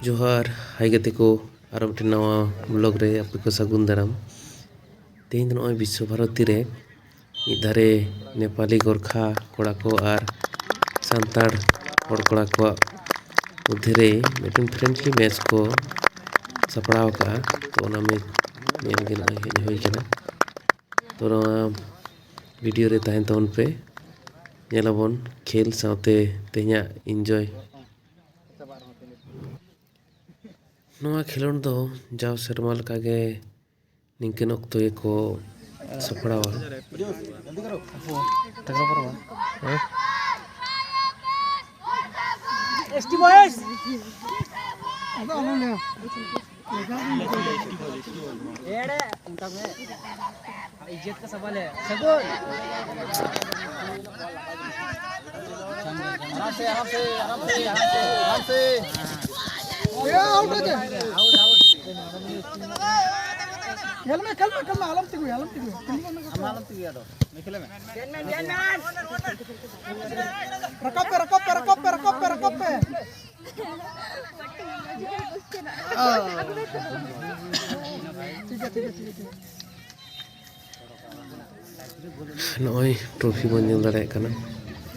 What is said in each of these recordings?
जोहार हाई गति को और मिट्टी नवा ब्लॉग रे आपे को सगुन दाराम तेज नॉय विश्व भारती रे इधारे नेपाली गोरखा कोड़ा को और सांताड़ हड़ कोड़ा को मध्य रे मिट्टी फ्रेंडली मैच को सपड़ाव का तो में नेल के नॉय होई केना तो वीडियो रे तहन तवन पे नेलाबन खेल साथे तेजा एंजॉय नवा खेलोन दो जाव सेरमा लकागे निंकन अक्तो को सपड़ावा एसटी बॉयज एड़े उनका में इज्जत का सवाल है सगुन आराम से आराम से आराम से आराम से ये आउट हो जाए कल में आलम तिगु आलम तिगु यादो निकले में ध्यान रकब पे ठीक है नॉय ट्रॉफी बन नेल दाड़े कना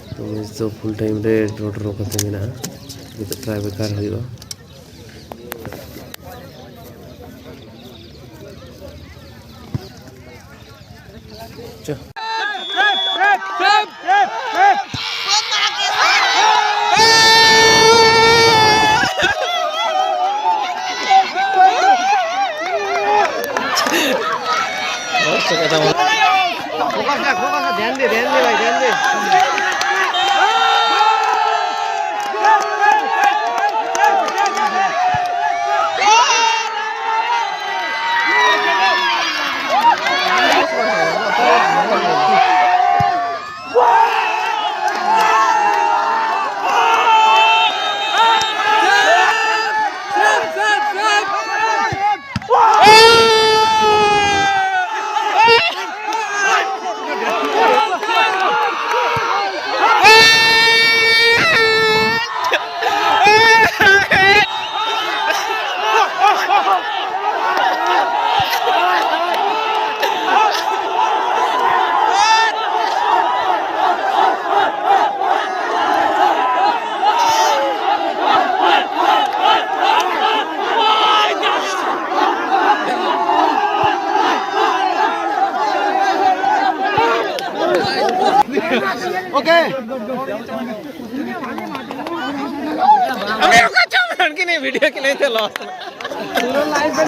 तो मैच तो फुल टाइम रे ड्रो करते मेना तो ट्राई बेकार होइबा फोकस ध्यान दे भाई ध्यान दे ओके अबे रुको चल की नहीं वीडियो के लिए चलो पूरा लाइव